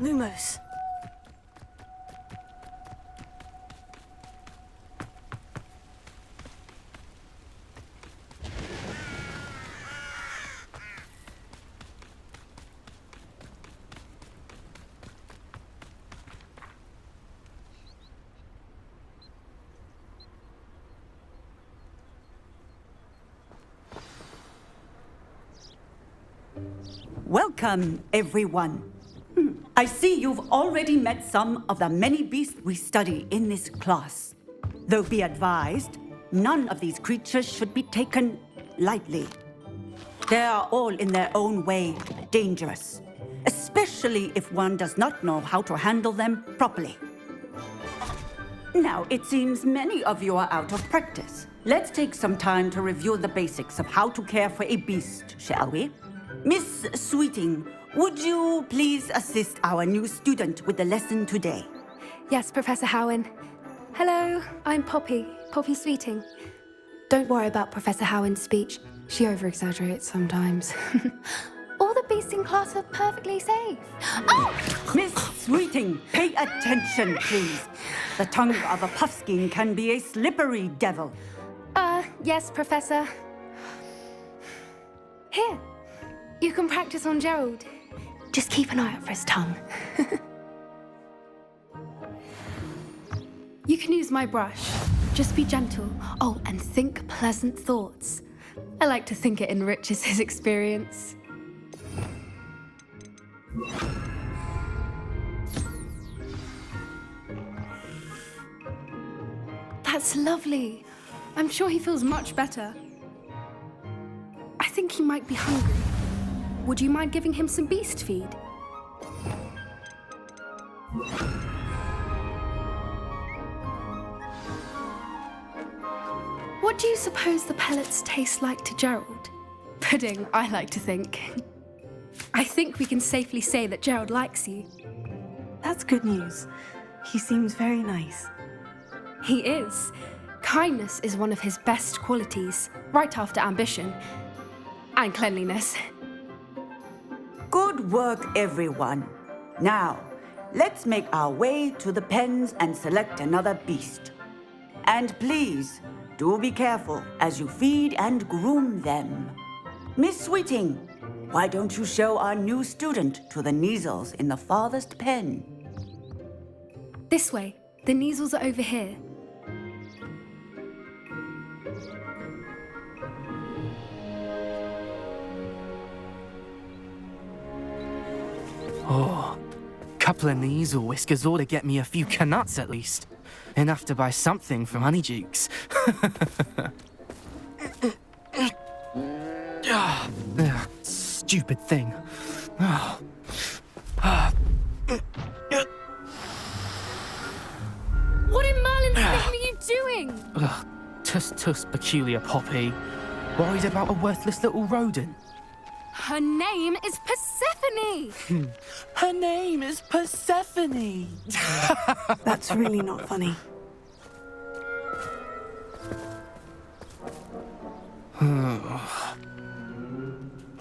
Lumos. Welcome, everyone. I see you've already met some of the many beasts we study in this class. Though be advised, none of these creatures should be taken lightly. They are all in their own way dangerous, especially if one does not know how to handle them properly. Now, it seems many of you are out of practice. Let's take some time to review the basics of how to care for a beast, shall we? Miss Sweeting, would you please assist our new student with the lesson today? Yes, Professor Howin. Hello, I'm Poppy Sweeting. Don't worry about Professor Howin's speech. She over-exaggerates sometimes. All the beasts in class are perfectly safe. Oh! Miss Sweeting, pay attention, please. The tongue of a puffskein can be a slippery devil. Yes, Professor. Here, you can practice on Gerald. Just keep an eye out for his tongue. You can use my brush. Just be gentle. Oh, and think pleasant thoughts. I like to think it enriches his experience. That's lovely. I'm sure he feels much better. I think he might be hungry. Would you mind giving him some beast feed? What do you suppose the pellets taste like to Gerald? Pudding, I like to think. I think we can safely say that Gerald likes you. That's good news. He seems very nice. He is. Kindness is one of his best qualities, right after ambition and cleanliness. Good work, everyone. Now, let's make our way to the pens and select another beast. And please, do be careful as you feed and groom them. Miss Sweeting, why don't you show our new student to the Kneazles in the farthest pen? This way. The Kneazles are over here. Oh, couple of Kneazle whiskers ought to get me a few canuts at least. Enough to buy something from Honeydukes. Stupid thing. What in Merlin's name are you doing? Tuss, peculiar Poppy. Worried about a worthless little rodent. Her name is Persephone! Her name is Persephone! That's really not funny.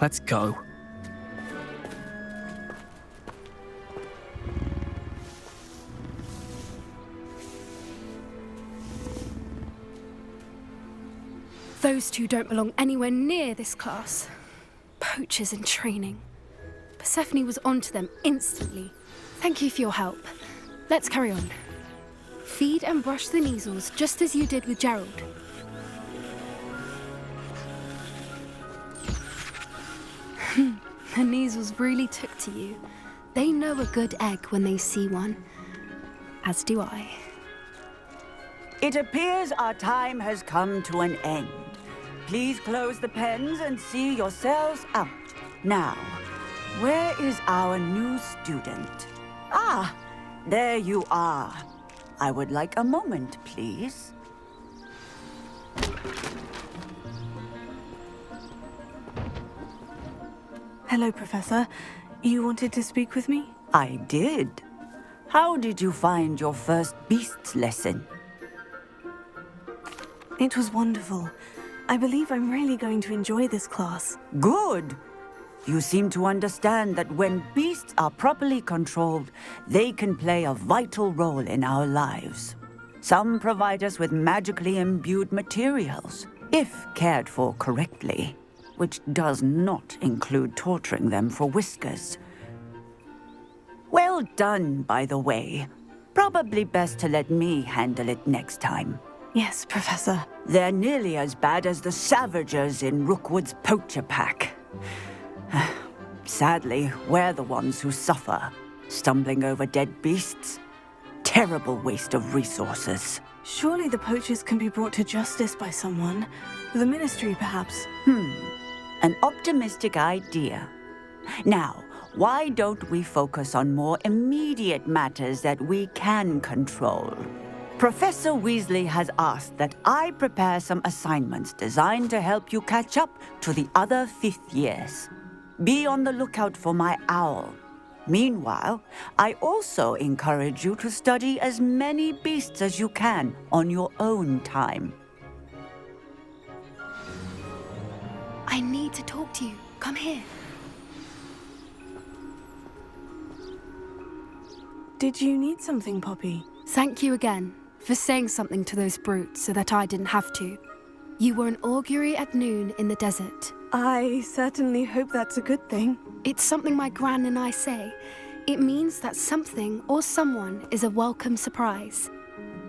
Let's go. Those two don't belong anywhere near this class. Poachers in training. Persephone was onto them instantly. Thank you for your help. Let's carry on. Feed and brush the Kneazles just as you did with Gerald. The Kneazles really took to you. They know a good egg when they see one. As do I. It appears our time has come to an end. Please close the pens and see yourselves out. Now, where is our new student? Ah, there you are. I would like a moment, please. Hello, Professor. You wanted to speak with me? I did. How did you find your first beasts lesson? It was wonderful. I believe I'm really going to enjoy this class. Good. You seem to understand that when beasts are properly controlled, they can play a vital role in our lives. Some provide us with magically imbued materials, if cared for correctly, which does not include torturing them for whiskers. Well done, by the way. Probably best to let me handle it next time. Yes, Professor. They're nearly as bad as the Savagers in Rookwood's poacher pack. Sadly, we're the ones who suffer, stumbling over dead beasts. Terrible waste of resources. Surely the poachers can be brought to justice by someone. The Ministry, perhaps. An optimistic idea. Now, why don't we focus on more immediate matters that we can control? Professor Weasley has asked that I prepare some assignments designed to help you catch up to the other 5th years. Be on the lookout for my owl. Meanwhile, I also encourage you to study as many beasts as you can on your own time. I need to talk to you. Come here. Did you need something, Poppy? Thank you again for saying something to those brutes so that I didn't have to. You were an augury at noon in the desert. I certainly hope that's a good thing. It's something my gran and I say. It means that something or someone is a welcome surprise.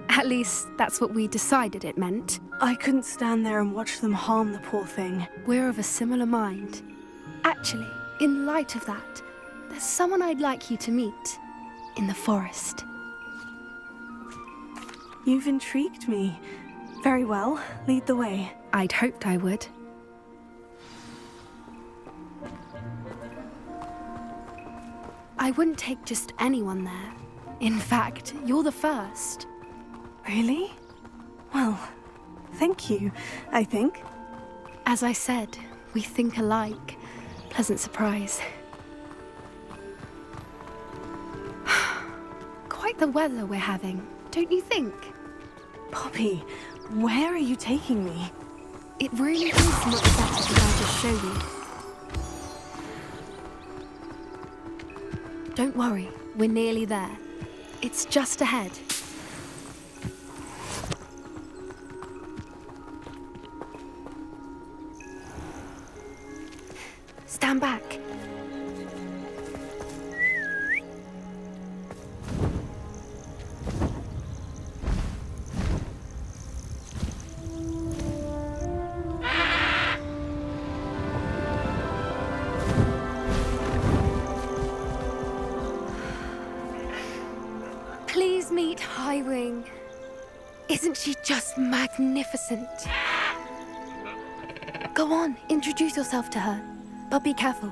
At least, that's what we decided it meant. I couldn't stand there and watch them harm the poor thing. We're of a similar mind. Actually, in light of that, there's someone I'd like you to meet. In the forest. You've intrigued me. Very well, lead the way. I'd hoped I would. I wouldn't take just anyone there. In fact, you're the first. Really? Well, thank you, I think. As I said, we think alike. Pleasant surprise. Quite the weather we're having, don't you think? Poppy, where are you taking me? It really is much better than I just showed you. Don't worry, we're nearly there. It's just ahead. Stand back. Please meet Highwing. Isn't she just magnificent? Go on, introduce yourself to her. But be careful.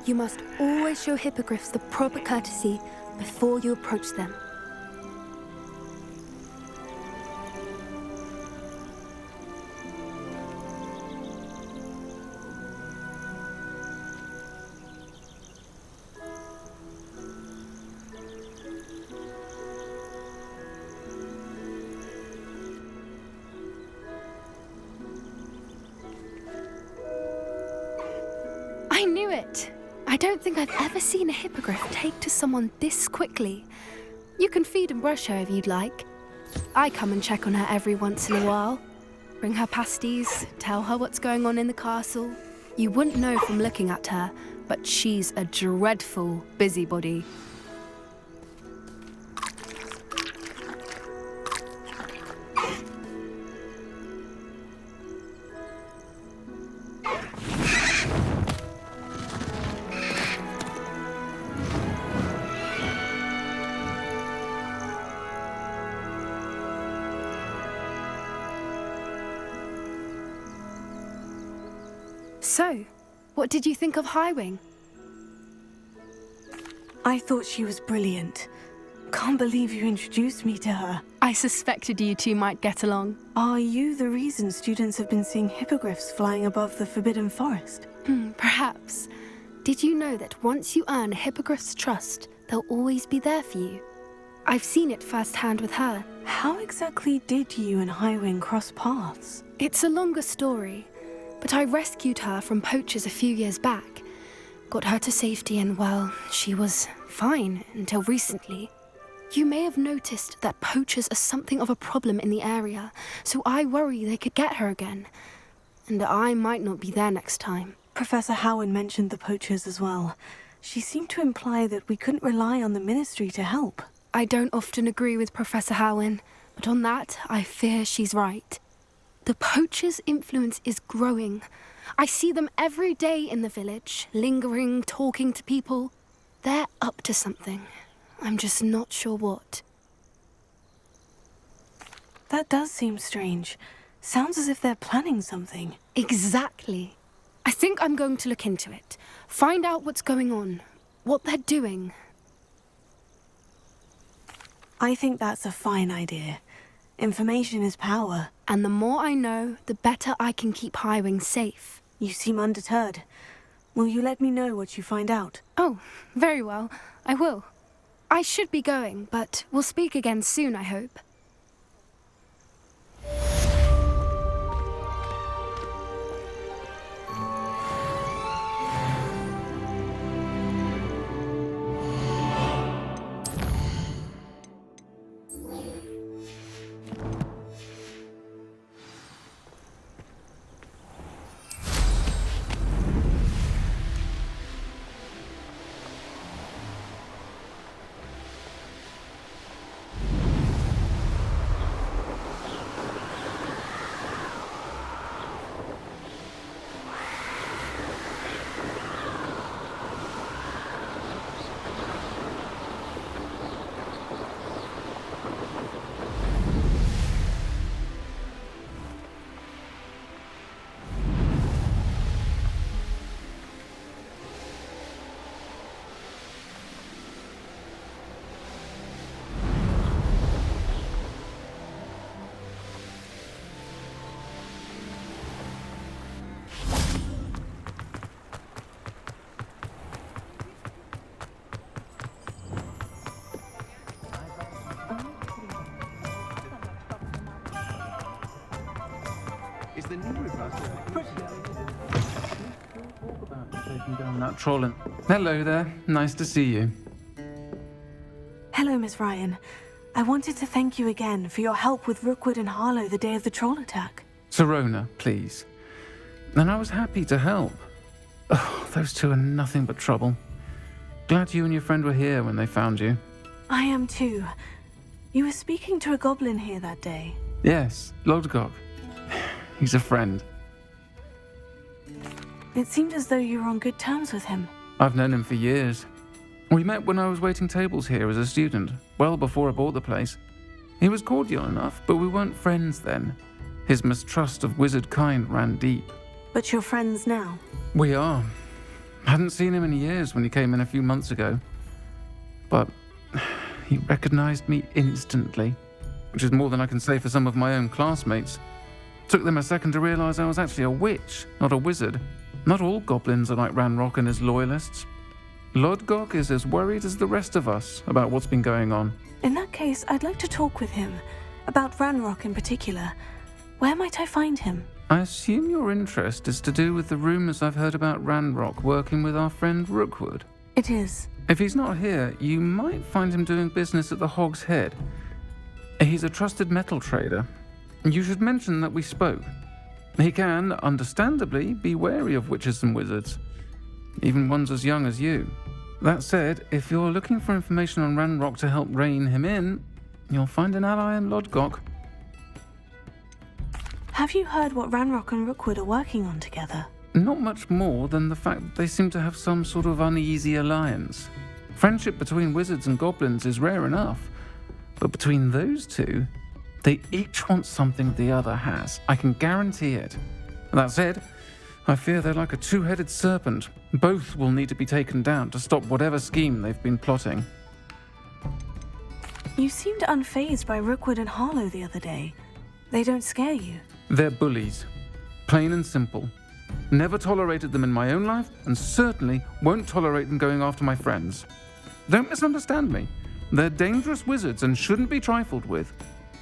You must always show hippogriffs the proper courtesy before you approach them. I knew it! I don't think I've ever seen a hippogriff take to someone this quickly. You can feed and brush her if you'd like. I come and check on her every once in a while. Bring her pasties, tell her what's going on in the castle. You wouldn't know from looking at her, but she's a dreadful busybody. So, what did you think of Highwing? I thought she was brilliant. Can't believe you introduced me to her. I suspected you two might get along. Are you the reason students have been seeing hippogriffs flying above the Forbidden Forest? Perhaps. Did you know that once you earn a hippogriff's trust, they'll always be there for you? I've seen it firsthand with her. How exactly did you and Highwing cross paths? It's a longer story, but I rescued her from poachers a few years back, got her to safety and, well, she was fine until recently. You may have noticed that poachers are something of a problem in the area, so I worry they could get her again. And I might not be there next time. Professor Howin mentioned the poachers as well. She seemed to imply that we couldn't rely on the Ministry to help. I don't often agree with Professor Howin, but on that, I fear she's right. The poachers' influence is growing. I see them every day in the village, lingering, talking to people. They're up to something. I'm just not sure what. That does seem strange. Sounds as if they're planning something. Exactly. I think I'm going to look into it. Find out what's going on, what they're doing. I think that's a fine idea. Information is power. And the more I know, the better I can keep Highwing safe. You seem undeterred. Will you let me know what you find out? Oh, very well. I will. I should be going, but we'll speak again soon, I hope. Is the new reversal taking down that trollin'? Hello there. Nice to see you. Hello, Miss Ryan. I wanted to thank you again for your help with Rookwood and Harlow the day of the troll attack. Sirona, please. And I was happy to help. Oh, those two are nothing but trouble. Glad you and your friend were here when they found you. I am too. You were speaking to a goblin here that day. Yes, Lodgok. He's a friend. It seemed as though you were on good terms with him. I've known him for years. We met when I was waiting tables here as a student, well before I bought the place. He was cordial enough, but we weren't friends then. His mistrust of wizard kind ran deep. But you're friends now? We are. Hadn't seen him in years when he came in a few months ago. But he recognized me instantly, which is more than I can say for some of my own classmates. Took them a second to realize I was actually a witch, not a wizard. Not all goblins are like Ranrock and his loyalists. Lodgok is as worried as the rest of us about what's been going on. In that case, I'd like to talk with him. About Ranrock in particular. Where might I find him? I assume your interest is to do with the rumors I've heard about Ranrock working with our friend Rookwood. It is. If he's not here, you might find him doing business at the Hog's Head. He's a trusted metal trader. You should mention that we spoke. He can, understandably, be wary of witches and wizards, even ones as young as you. That said, if you're looking for information on Ranrock to help rein him in, you'll find an ally in Lodgok. Have you heard what Ranrock and Rookwood are working on together? Not much more than the fact that they seem to have some sort of uneasy alliance. Friendship between wizards and goblins is rare enough, but between those two, they each want something the other has. I can guarantee it. That said, I fear they're like a two-headed serpent. Both will need to be taken down to stop whatever scheme they've been plotting. You seemed unfazed by Rookwood and Harlow the other day. They don't scare you. They're bullies. Plain and simple. Never tolerated them in my own life, and certainly won't tolerate them going after my friends. Don't misunderstand me. They're dangerous wizards and shouldn't be trifled with.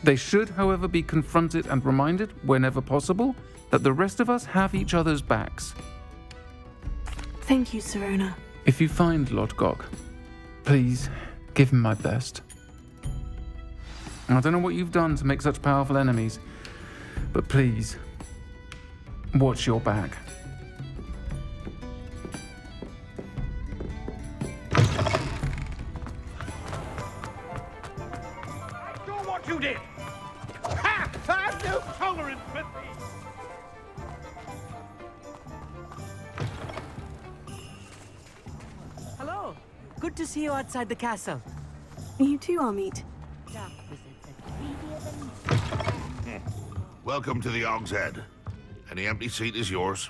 They should, however, be confronted and reminded, whenever possible, that the rest of us have each other's backs. Thank you, Sirona. If you find Lord Gok, please give him my best. I don't know what you've done to make such powerful enemies, but please, watch your back. Do what you did! Ha! I've no tolerance for thieves! Hello. Good to see you outside the castle. You too, Amit. Welcome to the Og's Head. Any empty seat is yours.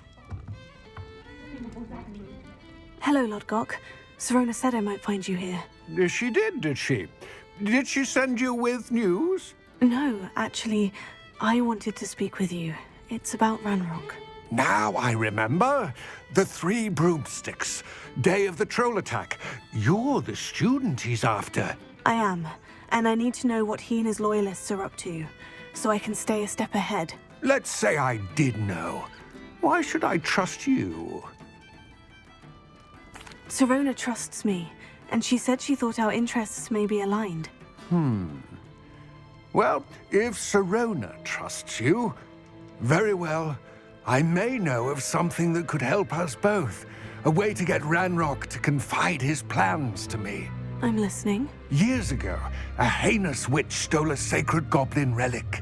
Hello, Lord Gok. Sirona said I might find you here. She did she? Did she send you with news? No, actually, I wanted to speak with you. It's about Ranrock. Now I remember. The 3 broomsticks. Day of the troll attack. You're the student he's after. I am, and I need to know what he and his loyalists are up to, so I can stay a step ahead. Let's say I did know. Why should I trust you? Sirona trusts me, and she said she thought our interests may be aligned. Well, if Sirona trusts you, very well. I may know of something that could help us both. A way to get Ranrock to confide his plans to me. I'm listening. Years ago, a heinous witch stole a sacred goblin relic.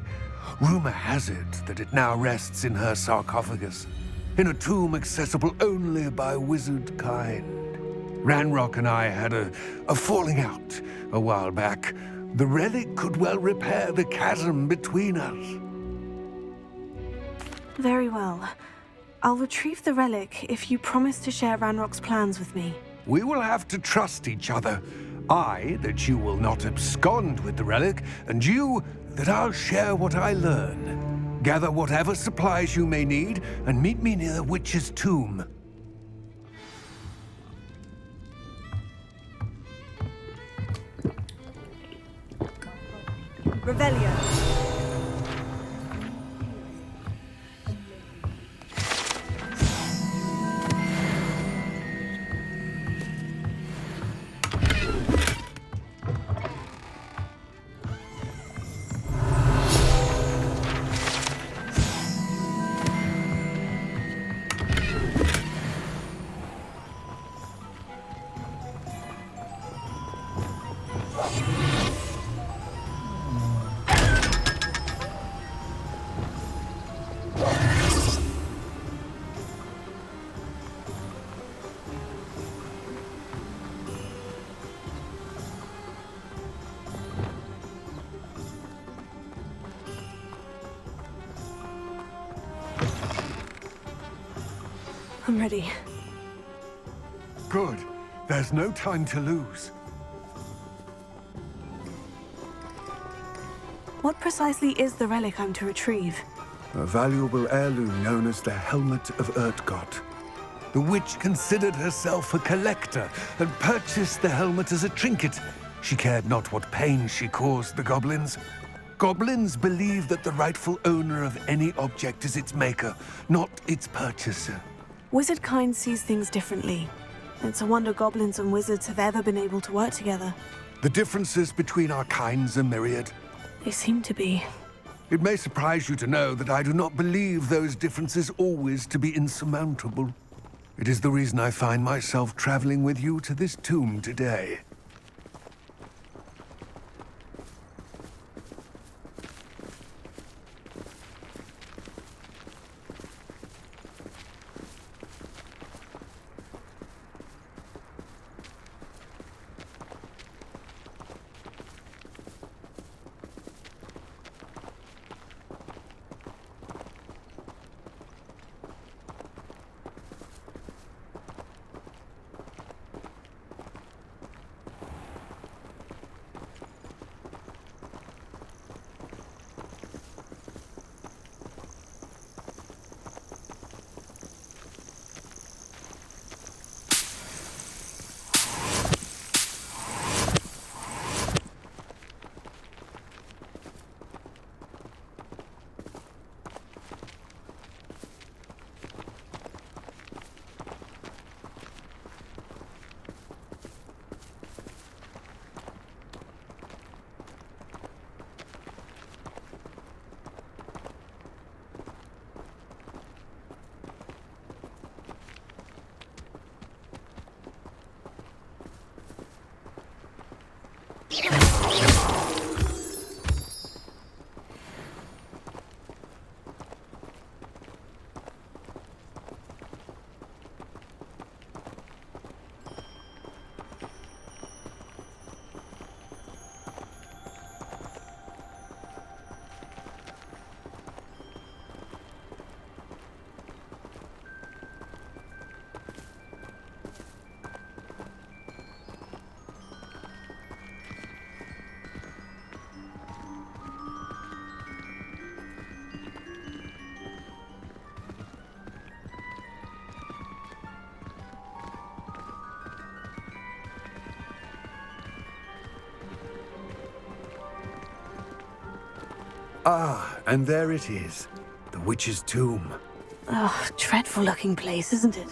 Rumor has it that it now rests in her sarcophagus, in a tomb accessible only by wizard kind. Ranrock and I had a falling out a while back. The relic could well repair the chasm between us. Very well. I'll retrieve the relic if you promise to share Ranrock's plans with me. We will have to trust each other. I, that you will not abscond with the relic, and you, that I'll share what I learn. Gather whatever supplies you may need, and meet me near the witch's tomb. Revelio. I'm ready. Good. There's no time to lose. What precisely is the relic I'm to retrieve? A valuable heirloom known as the Helmet of Urtgot. The witch considered herself a collector and purchased the helmet as a trinket. She cared not what pain she caused the goblins. Goblins believe that the rightful owner of any object is its maker, not its purchaser. Wizard kind sees things differently. It's a wonder goblins and wizards have ever been able to work together. The differences between our kinds are myriad. They seem to be. It may surprise you to know that I do not believe those differences always to be insurmountable. It is the reason I find myself traveling with you to this tomb today. Ah, and there it is. The witch's tomb. Oh, dreadful looking place, isn't it?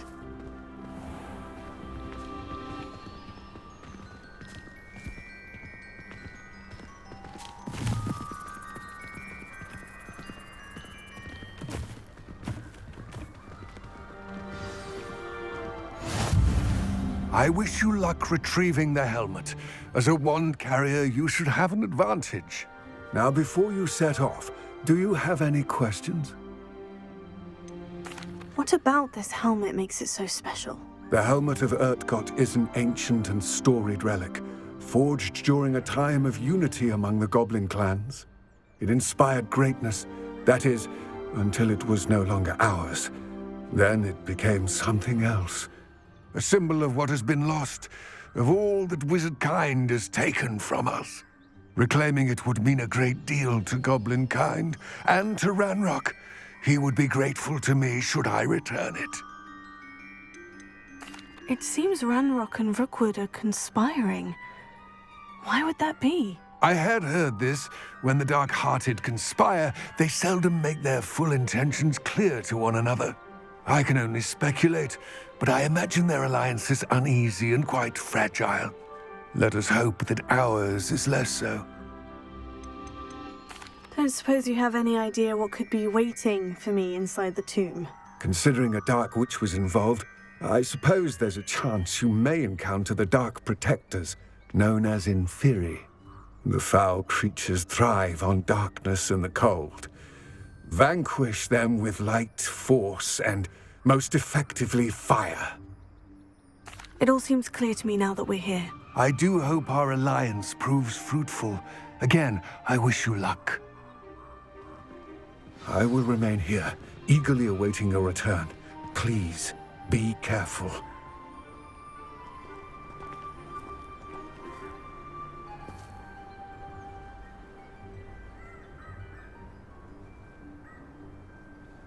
I wish you luck retrieving the helmet. As a wand carrier, you should have an advantage. Now, before you set off, do you have any questions? What about this helmet makes it so special? The helmet of Urtkot is an ancient and storied relic, forged during a time of unity among the goblin clans. It inspired greatness, that is, until it was no longer ours. Then it became something else. A symbol of what has been lost, of all that wizard kind has taken from us. Reclaiming it would mean a great deal to goblin kind, and to Ranrock. He would be grateful to me should I return it. It seems Ranrock and Rookwood are conspiring. Why would that be? I had heard this. When the dark-hearted conspire, they seldom make their full intentions clear to one another. I can only speculate, but I imagine their alliance is uneasy and quite fragile. Let us hope that ours is less so. Don't suppose you have any idea what could be waiting for me inside the tomb? Considering a dark witch was involved, I suppose there's a chance you may encounter the dark protectors, known as Inferi. The foul creatures thrive on darkness and the cold. Vanquish them with light, force, and most effectively fire. It all seems clear to me now that we're here. I do hope our alliance proves fruitful. Again, I wish you luck. I will remain here, eagerly awaiting your return. Please, be careful.